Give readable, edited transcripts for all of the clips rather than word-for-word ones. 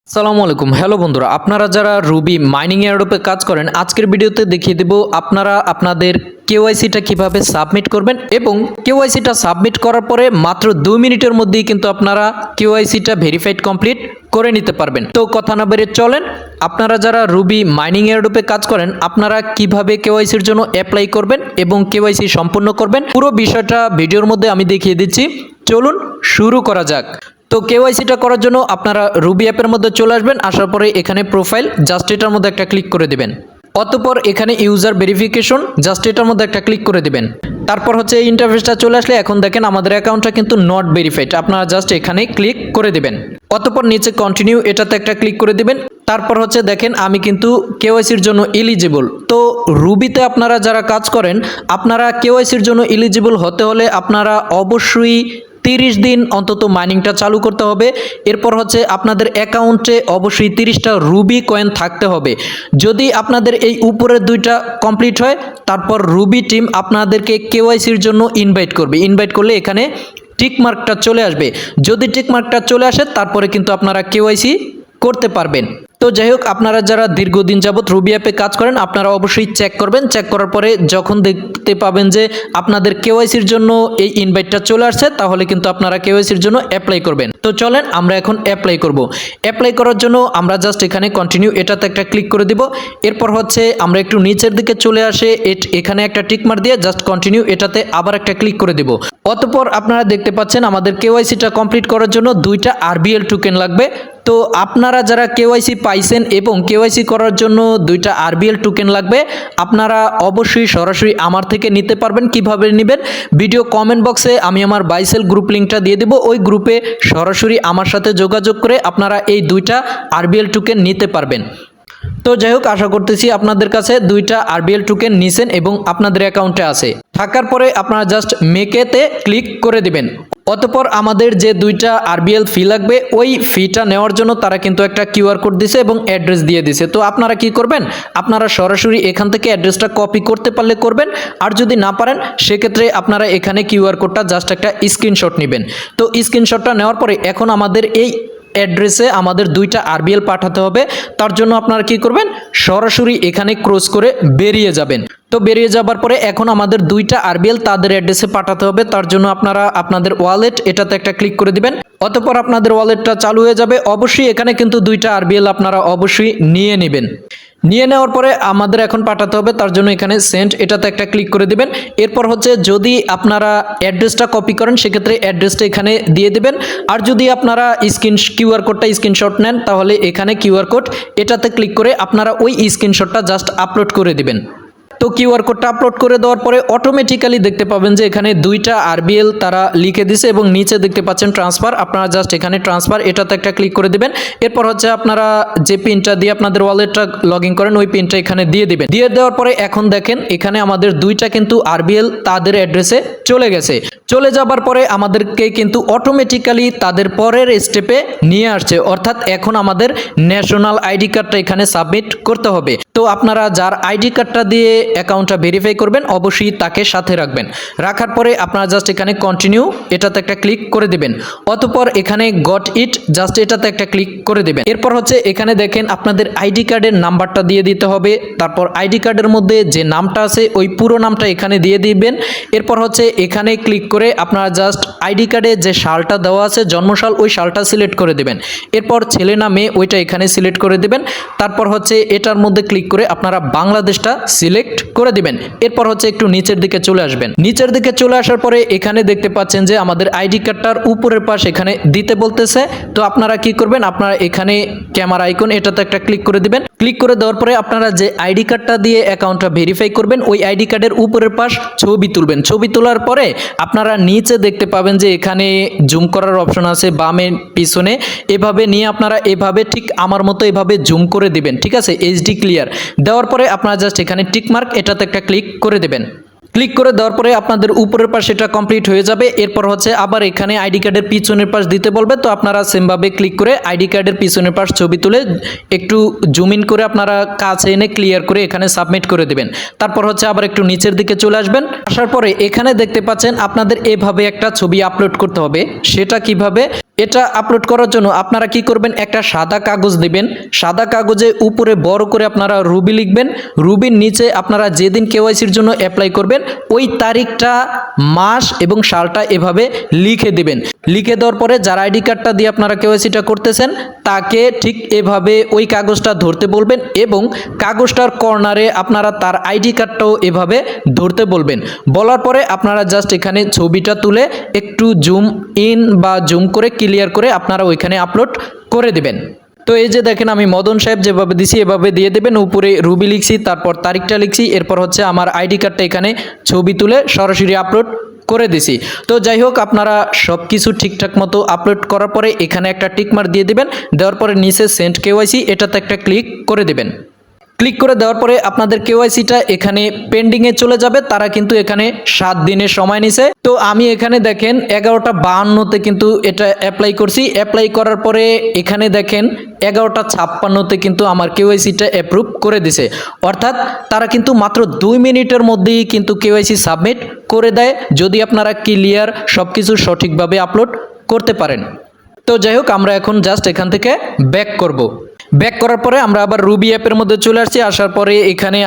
আসসালামু আলাইকুম। হ্যালো বন্ধুরা, আপনারা যারা রুবি মাইনিং এয়ারড্রপে কাজ করেন, আজকের ভিডিওতে দেখিয়ে দেব আপনারা আপনাদের কেওয়াইসিটা কিভাবে সাবমিট করবেন এবং কেওয়াইসিটা সাবমিট করার পরে মাত্র 2 মিনিটের মধ্যেই কিন্তু আপনারা কেওয়াইসিটা ভেরিফাইড কমপ্লিট করে নিতে পারবেন। তো কথা না বেরিয়ে চলেন, আপনারা যারা রুবি মাইনিং এয়ারড্রপে কাজ করেন, আপনারা কিভাবে কেওয়াইসির জন্য অ্যাপ্লাই করবেন এবং কেওয়াইসি সম্পূর্ণ করবেন পুরো বিষয়টা ভিডিওর মধ্যে আমি দেখিয়ে দিচ্ছি। চলুন শুরু করা যাক। তো কেওয়াইসিটা করার জন্য আপনারা রুবি অ্যাপের মধ্যে চলে আসবেন। আসার পরে এখানে প্রোফাইল, জাস্ট এটার মধ্যে একটা ক্লিক করে দিবেন। অতঃপর এখানে ইউজার ভেরিফিকেশন, জাস্ট এটার মধ্যে একটা ক্লিক করে দিবেন। তারপর হচ্ছে এই ইন্টারফেসটা চলে আসলে এখন দেখেন আমাদের অ্যাকাউন্টটা কিন্তু নট ভেরিফাইড, আপনারা জাস্ট এখানে ক্লিক করে দিবেন। অতঃপর নিচে কন্টিনিউ এটাতে একটা ক্লিক করে দিবেন। তারপর হচ্ছে দেখেন আমি কিন্তু কেওয়াইসির জন্য এলিজিবল। তো রুবিতে আপনারা যারা কাজ করেন, আপনারা কেওয়াইসির জন্য এলিজিবল হতে হলে আপনারা অবশ্যই 30 দিন অন্তত মাইনিংটা চালু করতে হবে। এরপর হচ্ছে আপনাদের অ্যাকাউন্টে অবশ্যই 30টা রুবি কয়েন থাকতে হবে। যদি আপনাদের এই উপরের দুইটা কমপ্লিট হয়, তারপর রুবি টিম আপনাদেরকে কেওয়াইসির জন্য ইনভাইট করবে। ইনভাইট করলে এখানে টিক মার্কটা চলে আসবে। যদি টিক মার্কটা চলে আসে, তারপরে কিন্তু আপনারা কেওয়াইসি করতে পারবেন। তো যাই হোক, আপনারা যারা দীর্ঘদিন যাবত রুবি অ্যাপে কাজ করেন, আপনারা অবশ্যই চেক করবেন। চেক করার পরে যখন দেখতে পাবেন যে আপনাদের কেওয়াইসির জন্য এই ইনভাইটটা চলে আসছে, তাহলে কিন্তু আপনারা কেওয়াইসির জন্য অ্যাপ্লাই করবেন। তো চলেন আমরা এখন অ্যাপ্লাই করব। অ্যাপ্লাই করার জন্য আমরা জাস্ট এখানে কন্টিনিউ এটাতে একটা ক্লিক করে দিব। এরপর হচ্ছে আমরা একটু নিচের দিকে চলে আসে এখানে একটা টিক মার্ক দিয়ে জাস্ট কন্টিনিউ এটাতে আবার একটা ক্লিক করে দিব। অতঃপর আপনারা দেখতে পাচ্ছেন আমাদের কেওয়াইসিটা কমপ্লিট করার জন্য 2টা আরবিএল টোকেন লাগবে। তো আপনারা যারা কেওয়াইসি পাইছেন এবং কেওয়াইসি করার জন্য 2টা আরবিএল টোকেন লাগবে, আপনারা অবশ্যই সরাসরি আমার থেকে নিতে পারবেন। কিভাবে নেবেন, ভিডিও কমেন্ট বক্সে আমি আমার বাইসেল গ্রুপ লিঙ্কটা দিয়ে দেব। ওই গ্রুপে সরাসরি আমার সাথে যোগাযোগ করে আপনারা এই 2টা আরবিএল টোকেন নিতে পারবেন। তো যাই হোক, আশা করতেছি আপনাদের কাছে 2টা আরবিএল টোকেন নিছেন এবং আপনাদের অ্যাকাউন্টে আছে। থাকার পরে আপনারা জাস্ট মেকেতে ক্লিক করে দিবেন। অতঃপর আমাদের যে 2টা আরবিএল ফি লাগবে, ওই ফিটা নেওয়ার জন্য তারা কিন্তু একটা কিউআর কোড দিছে এবং অ্যাড্রেস দিয়ে দিছে। তো আপনারা কি করবেন, আপনারা সরাসরি এখান থেকে অ্যাড্রেসটা কপি করতে পারলে করবেন, আর যদি না পারেন সেক্ষেত্রে আপনারা এখানে কিউআর কোডটা জাস্ট একটা স্ক্রিনশট নেবেন। তো স্ক্রিনশটটা নেওয়ার পরে এখন আমাদের এই অ্যাড্রেসে আমাদের 2টা আরবিএল পাঠাতে হবে। তার জন্য আপনারা কি করবেন, সরাসরি এখানে ক্রস করে বেরিয়ে যাবেন। তো বেরিয়ে যাবার পরে এখন আমাদের 2টা আরবিএল তাদের অ্যাড্রেসে পাঠাতে হবে। তার জন্য আপনারা আপনাদের ওয়ালেট এটাতে একটা ক্লিক করে দিবেন। অতঃপর আপনাদের ওয়ালেটটা চালু হয়ে যাবে। অবশ্যই এখানে কিন্তু 2টা আরবিএল আপনারা অবশ্যই নিয়ে নেবেন। নিয়ে নেওয়ার পরে আমাদের এখন পাঠাতে হবে, তার জন্য এখানে সেন্ড এটাতে একটা ক্লিক করে দিবেন। এরপর হচ্ছে যদি আপনারা অ্যাড্রেসটা কপি করেন, সেক্ষেত্রে অ্যাড্রেসটা এখানে দিয়ে দিবেন। আর যদি আপনারা কিউআর কোডটা স্ক্রিনশট নেন, তাহলে এখানে কিউআর কোড এটাতে ক্লিক করে আপনারা ওই স্ক্রিনশটটা জাস্ট আপলোড করে দিবেন। তো কিউআর কোডটা আপলোড করে দেওয়ার পরে অটোমেটিক্যালি দেখতে পাবেন যে এখানে 2টা আরবিএল তারা লিখে দিছে এবং নিচে দেখতে পাচ্ছেন ট্রান্সফার। আপনারা জাস্ট এখানে ট্রান্সফার এটাতে একটা ক্লিক করে দিবেন। এরপর হচ্ছে আপনারা যে পিনটা দিয়ে আপনাদের ওয়ালেটটা লগ ইন করেন, ওই পিনটা এখানে দিয়ে দিবেন। দিয়ে দেওয়ার পরে এখন দেখেন এখানে আমাদের 2টা কিন্তু আরবিএল তাদের অ্যাড্রেসে চলে গেছে। চলে যাবার পরে আমাদেরকে কিন্তু অটোমেটিক্যালি তাদের পরের স্টেপে নিয়ে আসছে, অর্থাৎ এখন আমাদের ন্যাশনাল আইডি কার্ডটা এখানে সাবমিট করতে হবে। তো আপনারা যার আইডি কার্ডটা দিয়ে অ্যাকাউন্টটা ভেরিফাই করবেন, অবশ্যই তাকে সাথে রাখবেন। রাখার পরে আপনারা জাস্ট এখানে কন্টিনিউ এটাতে একটা ক্লিক করে দিবেন। অতঃপর এখানে গট ইট জাস্ট এটাতে একটা ক্লিক করে দিবেন। এরপর হচ্ছে এখানে দেখেন আপনাদের আইডি কার্ডের নাম্বারটা দিয়ে দিতে হবে। তারপর আইডি কার্ডের মধ্যে যে নামটা আছে ওই পুরো নামটা এখানে দিয়ে দিবেন। এরপর হচ্ছে এখানে ক্লিক করে আপনারা জাস্ট আইডি কার্ডে যে সালটা দেওয়া আছে জন্মসাল, ওই সালটা সিলেক্ট করে দেবেন। এরপর ছেলে না মেয়ে ওইটা এখানে সিলেক্ট করে দিবেন। তারপর হচ্ছে এটার মধ্যে ক্লিক করে আপনারা বাংলাদেশটা সিলেক্ট করে দিবেন। এরপর হচ্ছে একটু নিচের দিকে চলে আসবেন। নিচের দিকে চলে আসার পরে এখানে দেখতে পাচ্ছেন যে আমাদের আইডি কার্ডটার উপরের পাশ এখানে দিতে বলতেছে। তো আপনারা কি করবেন, আপনারা এখানে ক্যামেরা আইকন এটাতে একটা ক্লিক করে দিবেন। ক্লিক করে দেওয়ার পরে আপনারা যে আইডি কার্ডটা দিয়ে অ্যাকাউন্টটা ভেরিফাই করবেন, ওই আইডি কার্ডের উপরের পাশ ছবি তুলবেন। ছবি তোলার পরে আপনারা নিচে দেখতে পাবেন যে এখানে জুম করার অপশন আছে বামে পিছনে। এভাবে নিয়ে আপনারা এভাবে ঠিক আমার মতো এভাবে জুম করে দিবেন, ঠিক আছে, এইচডি ক্লিয়ার। দেওয়ার পরে আপনারা জাস্ট এখানে টিক মার্ক এটাতে একটা ক্লিক করে দেবেন। ক্লিক করে দেওয়ার পরে আপনাদের উপরের পাশ এটা কমপ্লিট হয়ে যাবে। এরপর হচ্ছে আবার এখানে আইডি কার্ডের পিছনের পাশ দিতে বলবে। তো আপনারা সেমভাবে ক্লিক করে আইডি কার্ডের পিছনের পাশ ছবি তুলে একটু জুম ইন করে আপনারা কাছে এনে ক্লিয়ার করে এখানে সাবমিট করে দেবেন। তারপর হচ্ছে আবার একটু নিচের দিকে চলে আসবেন। আসার পরে এখানে দেখতে পাচ্ছেন আপনাদের এভাবে একটা ছবি আপলোড করতে হবে। সেটা কিভাবে, এটা আপলোড করার জন্য আপনারা কি করবেন, একটা সাদা কাগজ দিবেন, সাদা কাগজে উপরে বড় করে আপনারা রুবি লিখবেন, রুবির নিচে আপনারা যেদিন কেওয়াইসির জন্য অ্যাপ্লাই করবেন ওই তারিখটা, মাস এবং সালটা এভাবে লিখে দিবেন। লিখে দেওয়ার পরে যার আইডি কার্ডটা দিয়ে আপনারা কেওয়াইসিটা করতেছেন তাকে ঠিক এভাবে ওই কাগজটা ধরতে বলবেন এবং কাগজটার কর্নারে আপনারা তার আইডি কার্ডটাও এভাবে ধরতে বলবেন। বলার পরে আপনারা জাস্ট এখানে ছবিটা তুলে একটু জুম ইন বা জুম করে ক্লিয়ার করে আপনারা ওইখানে আপলোড করে দিবেন। তো এই যে দেখেন আমি মদন সাহেব যেভাবে দিছি এভাবে দিয়ে দেবেন, উপরে রুবি লিখছি, তারপর তারিখটা লিখছি, এরপর হচ্ছে আমার আইডি কার্ডটা এখানে ছবি তুলে সরাসরি আপলোড করে দিছি। তো যাই হোক, আপনারা সব কিছু ঠিকঠাক মতো আপলোড করার পরে এখানে একটা টিকমার্ক দিয়ে দিবেন, দেওয়ার পরে নিচে সেন্ড কেওয়াইসি এটাতে একটা ক্লিক করে দিবেন। ক্লিক করে দেওয়ার পরে আপনাদের কেওয়াইসিটা এখানে পেন্ডিংয়ে চলে যাবে। তারা কিন্তু এখানে 7 দিনের সময় নিছে। তো আমি এখানে দেখেন 11টা 52-তে কিন্তু এটা অ্যাপ্লাই করছি। অ্যাপ্লাই করার পরে এখানে দেখেন 11টা 56-তে কিন্তু আমার কেওয়াইসিটা অ্যাপ্রুভ করে দিছে। অর্থাৎ তারা কিন্তু মাত্র 2 মিনিটের মধ্যেই কিন্তু কেওয়াইসি সাবমিট করে দেয়, যদি আপনারা ক্লিয়ার সব কিছু সঠিকভাবে আপলোড করতে পারেন। তো যাই হোক, আমরা এখন জাস্ট এখান থেকে ব্যাক করব। ব্যাক করার পরে আমরা আবার রুবি অ্যাপের মধ্যে চলে আসছি। আসার পরে এখানে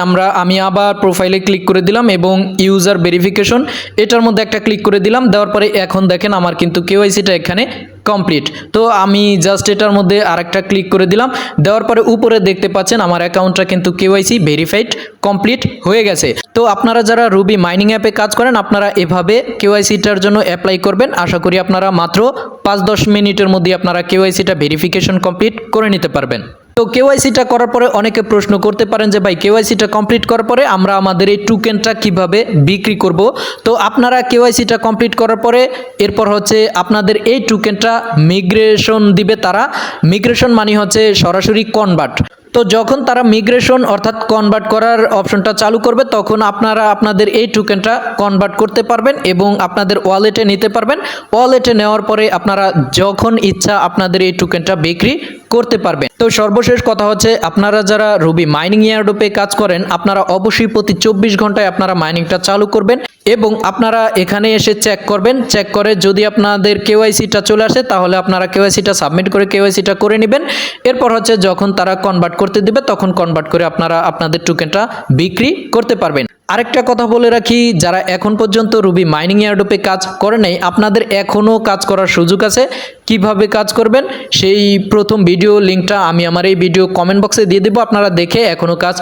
আমি আবার প্রোফাইলে ক্লিক করে দিলাম এবং ইউজার ভেরিফিকেশন এটার মধ্যে একটা ক্লিক করে দিলাম। দেওয়ার পরে এখন দেখেন আমার কিন্তু কেওয়াইসিটা এখানে কমপ্লিট। তো আমি জাস্ট এটার মধ্যে আরেকটা ক্লিক করে দিলাম। দেওয়ার পরে উপরে দেখতে পাচ্ছেন আমার অ্যাকাউন্টটা কিন্তু কেওয়াইসি ভেরিফাইড কমপ্লিট হয়ে গেছে। তো আপনারা যারা রুবি মাইনিং অ্যাপে কাজ করেন আপনারা এভাবে কেওয়াইসিটার জন্য অ্যাপ্লাই করবেন। আশা করি আপনারা মাত্র 5-10 মিনিটের মধ্যে আপনারা কেওয়াইসিটা ভেরিফিকেশন কমপ্লিট করে নিতে পারবেন। তো কেওয়াইসিটা করার পরে অনেকে প্রশ্ন করতে পারেন যে ভাই কেওয়াইসিটা কমপ্লিট করার পরে আমরা আমাদের এই টোকেনটা কিভাবে বিক্রি করব। তো আপনারা কেওয়াইসিটা কমপ্লিট করার পরে এরপর হচ্ছে আপনাদের এই টোকেনটা মিগ্রেশন দিবে তারা। মিগ্রেশন মানে হচ্ছে সরাসরি কনভার্ট। তো যখন তারা মিগ্রেশন অর্থাৎ কনভার্ট করার অপশনটা চালু করবে তখন আপনারা আপনাদের এই টোকেনটা কনভার্ট করতে পারবেন এবং আপনাদের ওয়ালেটে নিতে পারবেন। ওয়ালেটে নেওয়ার পরে আপনারা যখন ইচ্ছা আপনাদের এই টোকেনটা বিক্রি করতে পারবেন। তো সর্বশেষ কথা হচ্ছে, আপনারা যারা রুবি মাইনিং এয়ারড্রপে কাজ করেন আপনারা অবশ্যই প্রতি 24 ঘন্টায় আপনারা মাইনিংটা চালু করবেন এবং আপনারা এখানে এসে চেক করবেন। চেক করে যদি আপনাদের কেওয়াইসিটা চলে আসে তাহলে আপনারা কেওয়াইসিটা সাবমিট করে কেওয়াইসিটা করে নেবেন। এরপর হচ্ছে যখন তারা কনভার্ট করতে দিবে তখন কনভার্ট করে আপনারা আপনাদের টোকেনটা বিক্রি করতে পারবেন। আরেকটা কথা বলে রাখি, যারা এখন পর্যন্ত রুবি মাইনিং এয়ারড্রপে কাজ করে নাই আপনাদের এখনও কাজ করার সুযোগ আছে। কিভাবে কাজ করবেন সেই প্রথম ভিডিও লিঙ্কটা আমি আমার এই ভিডিও কমেন্ট বক্সে দিয়ে দেবো, আপনারা দেখে এখনও কাজ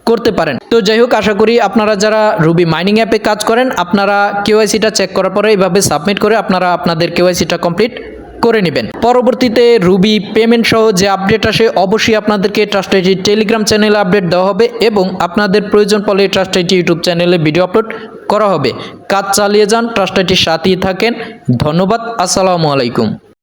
করতে পারেন। তো যাই হোক, আশা করি আপনারা যারা রুবি মাইনিং অ্যাপে কাজ করেন আপনারা কেওয়াইসিটা চেক করার পরে এইভাবে সাবমিট করে আপনারা আপনাদের কেওয়াইসিটা কমপ্লিট করে নেবেন। পরবর্তীতে রুবি পেমেন্ট সহ যে আপডেট আসে অবশ্যই আপনাদেরকে ট্রাস্ট আইডি টেলিগ্রাম চ্যানেলে আপডেট দেওয়া হবে এবং আপনাদের প্রয়োজন পড়লে ট্রাস্ট আইডি ইউটিউব চ্যানেলে ভিডিও আপলোড করা হবে। কাজ চালিয়ে যান, ট্রাস্ট আইডির সাথেই থাকেন। ধন্যবাদ, আসসালামু আলাইকুম।